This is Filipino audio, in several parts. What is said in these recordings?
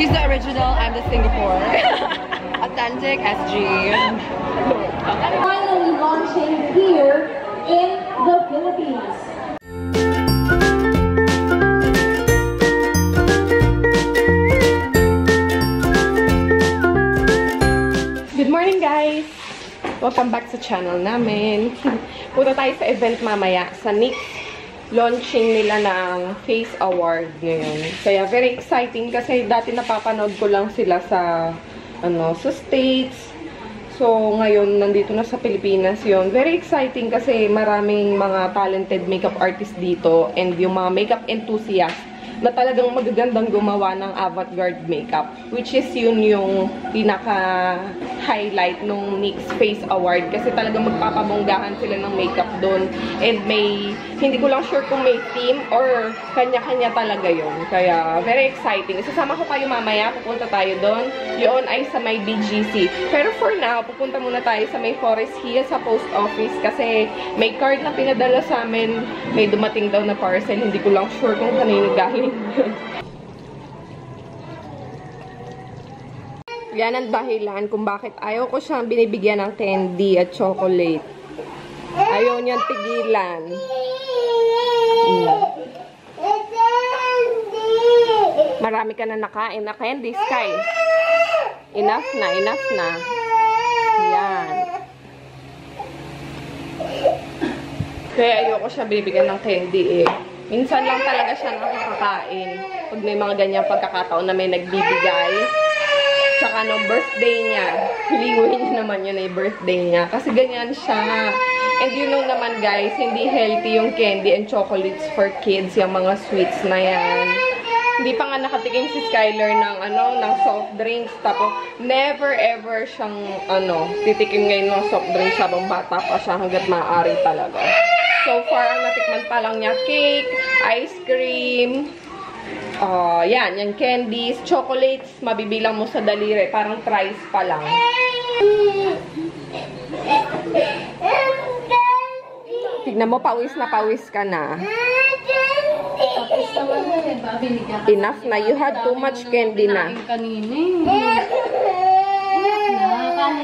She's the original, I'm the Singapore. Authentic SG. Finally launching here in the Philippines. Good morning, guys! Welcome back sa channel namin. Punta tayo sa event mamaya sa NYX. Launching nila ng Face Award ngayon. Kaya very exciting kasi dati napapanood ko lang sila sa sa States. So ngayon nandito na sa Pilipinas 'yon. Very exciting kasi maraming mga talented makeup artists dito and yung mga makeup enthusiasts na talagang magagandang gumawa ng avant-garde makeup, which is yun yung pinaka-highlight nung NYX Face Award kasi talagang magpapabonggahan sila ng makeup doon and may, hindi ko lang sure kung may theme or kanya-kanya talaga yun. Kaya, very exciting. Isasama ko kayo mamaya, pupunta tayo doon. Yun ay sa may BGC. Pero for now, pupunta muna tayo sa may Forest Hill sa post office kasi may card na pinadala sa amin. May dumating daw na parcel. Hindi ko lang sure kung kanino galing. Yan ang dahilan kung bakit ayaw ko siyang binibigyan ng candy at chocolate. Ayaw niyang tigilan. Marami ka na nakain na candy, Sky. Enough na, enough na. Yan. Kaya ayoko siya bibigyan ng candy eh. Minsan lang talaga siya nakakakain. Pag may mga ganyang pagkakataon na may nagbibigay. Tsaka nung birthday niya, liwin niya naman yun ay birthday niya. Kasi ganyan siya. And you know naman guys, hindi healthy yung candy and chocolates for kids, yung mga sweets na yan. Hindi pa nga nakatikim si Skylar ng ng soft drinks. Tapos never ever siyang titikim ngayon ng soft drinks habang bata pa siya hanggat maaari talaga. So far, ang natikman pa lang niya, cake, ice cream, yan, yung candies, chocolates, mabibilang mo sa daliri, parang tries pa lang. Tignan mo, pawis na pawis ka na. Enough na, you had too much candy na. Kanin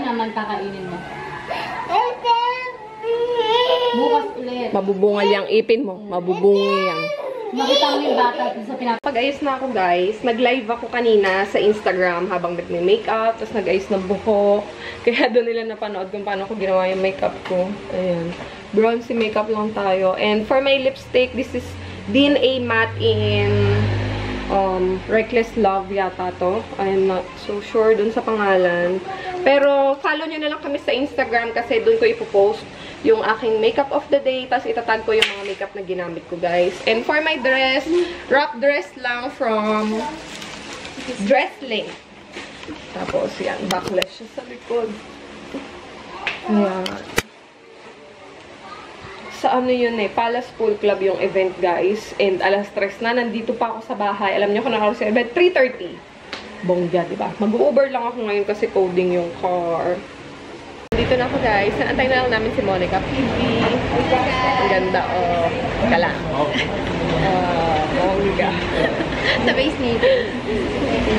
naman kakainin mo. Bukas ulit. Mabubungal yung ipin mo. Mabubungal yan. Makita mo yung bata sa Pag-ayos na ako guys. Nag-live ako kanina sa Instagram habang nag-makeup. Tapos nag-ayos ng buhok. Kaya doon nila napanood kung paano ko ginawa yung makeup ko. Ayan. Bronzy makeup lang tayo. And for my lipstick, this is DNA Matte in Reckless Love yata to. I'm not so sure dun sa pangalan. Pero follow nyo na lang kami sa Instagram kasi dun ko ipopost yung aking makeup of the day. Tapos itatag ko yung mga makeup na ginamit ko, guys. And for my dress, wrap dress lang from Dresslink. Tapos, yan. Backlash siya sa likod. Ayan. Sa yun Palace Pool Club yung event, guys. And alas 3 na. Nandito pa ako sa bahay. Alam niyo kung nakakaroon sa event. 3:30. Bongga, diba? Mag-Uber lang ako ngayon kasi coding yung car. Dito na ako guys. Naantay na lang namin si Monica. Phoebe. Ang ganda. Kala. Bongga. Sa base ni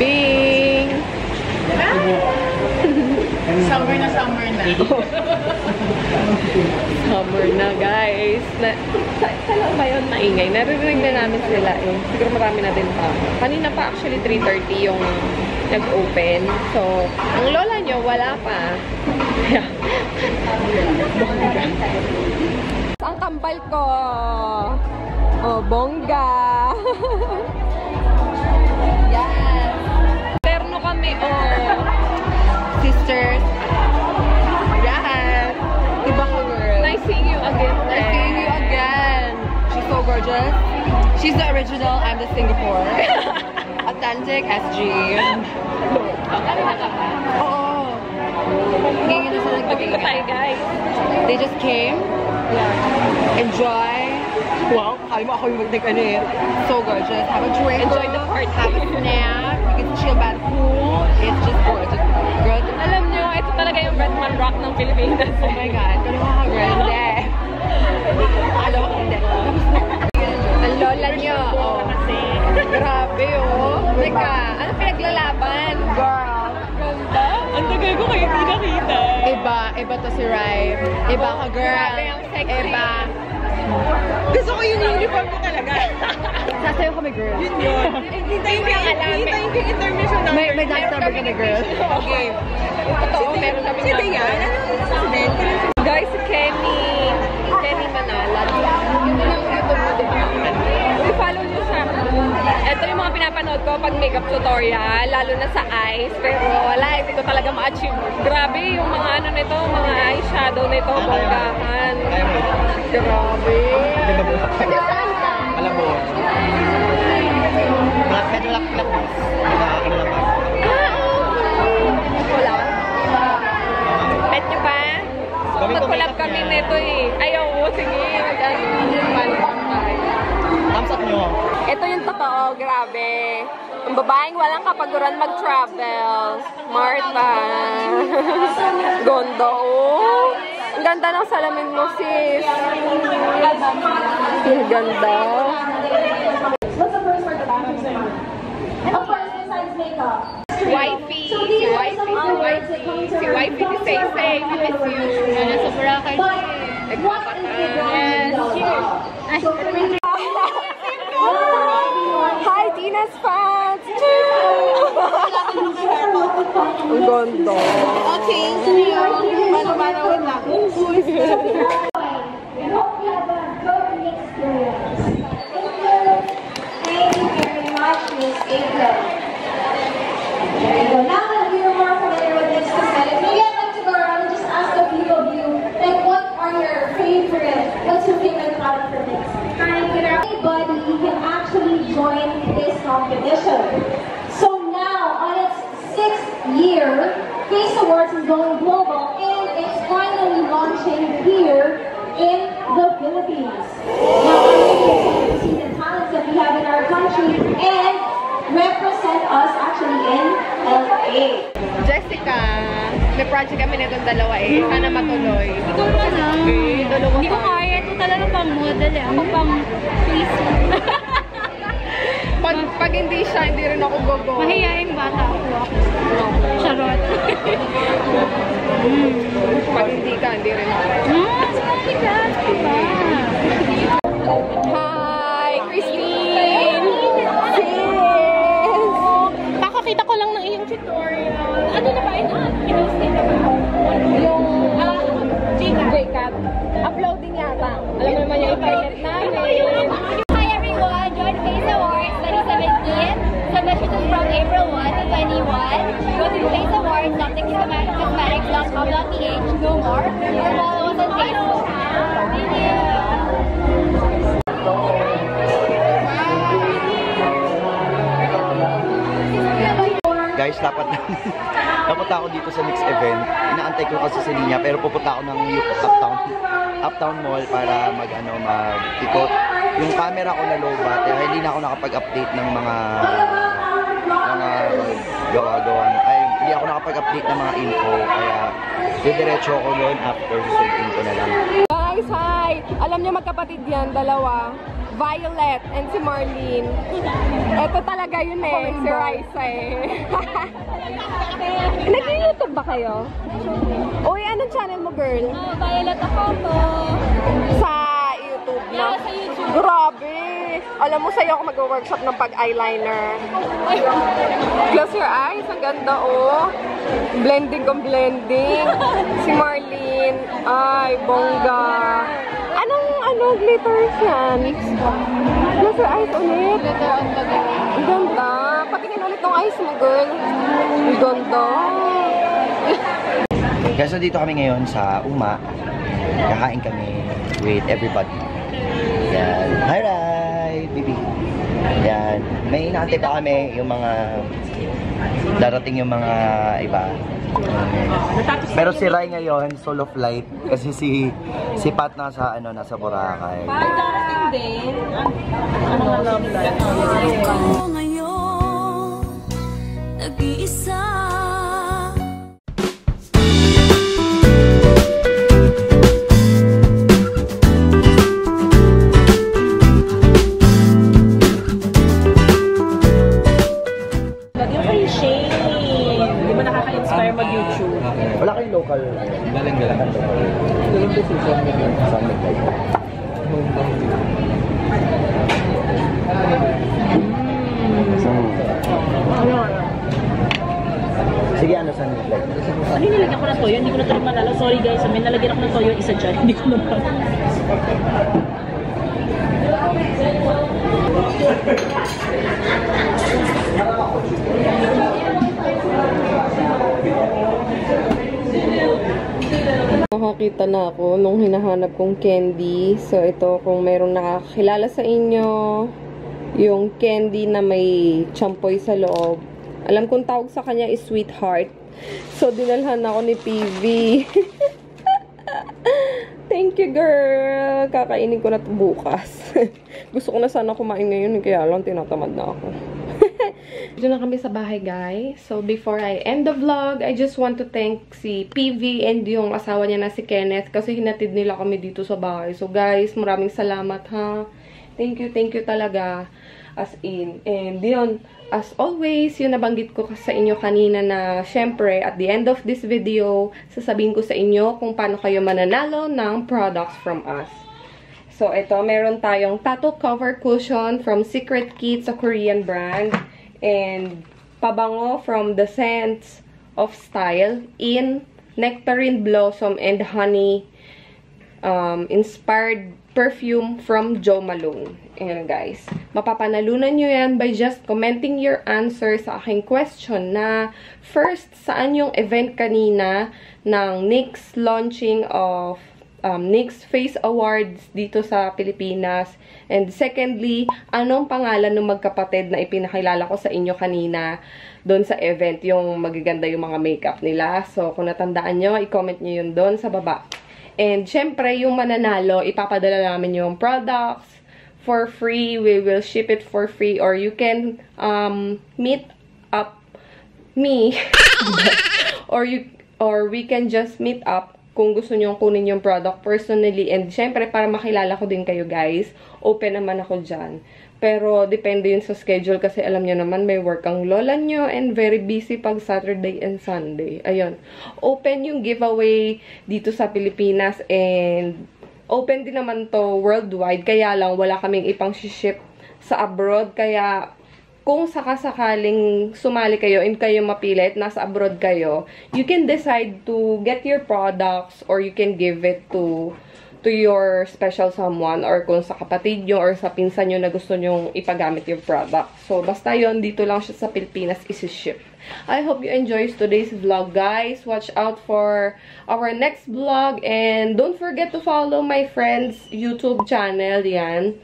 Bing! Summer na summer na. Summer na guys. Saan ba yun maingay? Naririnig na namin sila eh. Siguro marami na din pa. Kanina pa actually 3:30 yung nag-open. So, ang lola nyo wala pa. Ang kambal ko. Oh, bongga. Yes. Terno kami, sisters. Yes. Diba ko, girl? Nice seeing you again. Nice seeing you again. She's so gorgeous. She's the original, I'm the Singapore. Authentic SG. Oo. Hingin na sila Magkita tayo, guys. They just came. Enjoy. Wow, kali mo ako yung magdagano. So gorgeous. Have a drink. Enjoy the party. Have a snack. You can chill by the pool. It's just gorgeous. Girl, alam nyo, ito talaga yung Redman Rock ng Pilipinas. Oh my God. Ganun ka, girl. Hindi. Alam mo, hindi. Ang lola nyo. Grabe, oh. Teka, ano pinaglalaban? Girl. Ganda. Ang tagal ko kayo hindi nakita. Iba to si Rai. Iba ka, girl. Grabe, ang sexy. Iba. Gusto ko yung uniform ko talaga. Sasayo kami, girl. Yun. Hintayin ko yung intermission number. May dance number kami, girl. Okay. Totoo, meron kami number. Si Dayan? Guys, si Kenny Manala. I-follow nyo siya. Ito yung mga pinapanood ko pag makeup tutorial, lalo na sa eyes. Pero wala, hindi ko talaga ma-achieve. Grabe yung mga ano nito, mga eyeshadow nito, bonggahan. Grabe. Alam mo, medyo lak-lak. Wala. Bet nyo ba? Mag-collab kami nito eh. Ayaw ko, sige. Thumbs up nyo. Ito yung totoo, grabe. Ang babaeng walang kapaguran mag-travel. Martha. Gondo, oh. Ang ganda ng salamin mo, sis. Ang ganda. What's the first word about it? Of course, besides makeup. Wifey. Si Wifey ni Say-Say. We miss you. But what is the Hi, Tina's fans! Ang ganda. Okay, so wait lang. I hope you have a good experience. Thank you very much, Miss April. There you go. Now that we are more familiar with NYX Cosmetics, maybe I'd like to go around and just ask a few of you, like, what's your favorite product from NYX? Anybody can actually join this competition. So now, on its 6th year, Face Awards is going global and it's finally launching here in the Philippines. Now, I'm really excited to see the talents that we have in our country and represent us actually in LA. Jessica, may project kami na itong dalawa eh. Sana matuloy. Ikaw ka na. Hindi ko kaya. Ito talaga pang model eh. Ako pang face. Pag hindi siya, hindi rin ako gogo. Mahihaing bata ako. Charot. Pag hindi ka, hindi rin ako. Sorry ka. Diba? Hi, Christine! Sis! Kakakita ko lang ng iyong tutorial. Ano na ba? Pinost din na ba? Yung J-Cat. uploading yata. Alam mo naman yung i-pilot namin. Hi everyone! Join Face Awards 2017. Submission is from April 1 to 21. Go to faceawards.nyxcosmetics.com.ph. Know more or follow us on Facebook. Thank you! Guys, dapat ako dito sa next event. Inaantay ko kasi si Linya, pero pupunta ako ng Uptown Mall para mag-ikot. Yung camera ko na low bat, kaya hindi na ako nakapag-update ng mga gawa-gawa. Ay, hindi ako nakapag-update ng mga info, kaya diretso ako doon after susunod ko na lang. Guys, hi! Alam niyo magkapatid yan, dalawa. Violet and si Marlene. Ito talaga yun eh, si Raisa eh. Nag-YouTube ba kayo? Uy, anong channel mo, girl? Violet ako to. Sa YouTube na? Yeah, sa YouTube. Grabe! Alam mo, sa'yo ako mag-workshop ng pag-eyeliner. Close your eyes. Ang ganda, oh. Blending kong blending. Si Marlene. Ay, bongga. Anong glitters yan? Close your eyes ulit. Ang ganda. Patingin ulit ng eyes mo, girl. Ang ganda. Guys, so dito kami ngayon sa Uma. Kakain kami with everybody. Yan. Hi, Rai! Bibi. Yan. May inaantay pa kami yung mga darating yung mga iba. Pero si Rai ngayon, solo flight. Kasi si Pat nasa Boracay. Darating din. Ngayon, nag-iisa. Ay, shame! Hindi mo nakaka-inspire mag-YouTube. Wala kayong local. Galing-galing. Galing po social media. Something like that. Sige, ano sa like? Ano yung nilagyan ko ng toyo? Hindi ko na talaga malala. Sorry guys, may nalagyan ako ng toyo isa dyan. Hindi ko na malala. Nakakita na ako nung hinahanap kong candy. So, ito, kung mayroong nakakilala sa inyo, yung candy na may champoy sa loob. Alam kong tawag sa kanya is Sweetheart. So, dinalhan ako ni PV. Thank you, girl. Kakainin ko na ito bukas. Gusto ko na sana kumain ngayon, kaya lang tinatamad na ako. Diyan na kami sa bahay, guys. So, before I end the vlog, I just want to thank si PV and yung asawa niya na si Kenneth kasi hinatid nila kami dito sa bahay. So, guys, maraming salamat, ha. Thank you talaga. As in. And yun, as always, yung nabanggit ko sa inyo kanina na, syempre, at the end of this video, sasabihin ko sa inyo kung paano kayo mananalo ng products from us. So, ito, meron tayong tattoo cover cushion from Secret Kids, a Korean brand. And pabango from The Scents of Style in Nectarine Blossom and Honey inspired perfume from Jo Malone. Ayan, guys. Mapapanalunan nyo yan by just commenting your answer sa aking question na first, saan yung event kanina ng NYX launching of NYX Face Awards dito sa Pilipinas. And secondly, anong pangalan ng magkapatid na ipinakilala ko sa inyo kanina doon sa event, yung magaganda yung mga makeup nila. So, kung natandaan nyo, i-comment nyo yun doon sa baba. And syempre, yung mananalo, ipapadala namin yung products for free. We will ship it for free, or you can meet up me or we can just meet up kung gusto nyo kunin yung product personally. And syempre, para makilala ko din kayo, guys, open naman ako dyan. Pero, depende yun sa schedule kasi alam nyo naman, may work ang lola nyo and very busy pag Saturday and Sunday. Ayun. Open yung giveaway dito sa Pilipinas and open din naman to worldwide. Kaya lang, wala kaming ipang ship sa abroad. Kaya, kung sakasakaling sumali kayo and kayo mapilit, nasa abroad kayo, you can decide to get your products or you can give it to your special someone or kung sa kapatid nyo or sa pinsan nyo na gusto nyong ipagamit yung product. So, basta yon, dito lang siya sa Pilipinas isi-ship. I hope you enjoyed today's vlog, guys. Watch out for our next vlog and don't forget to follow my friend's YouTube channel. Yan.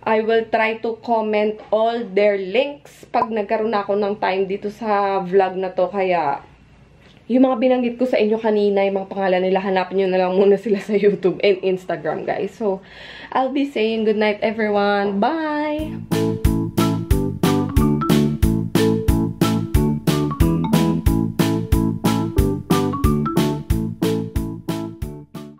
I will try to comment all their links pag nagkaroon ako ng time dito sa vlog na to. Kaya, yung mga binanggit ko sa inyo kanina, yung mga pangalan nila, hanapin nyo na lang muna sila sa YouTube and Instagram, guys. So, I'll be saying good night, everyone. Bye!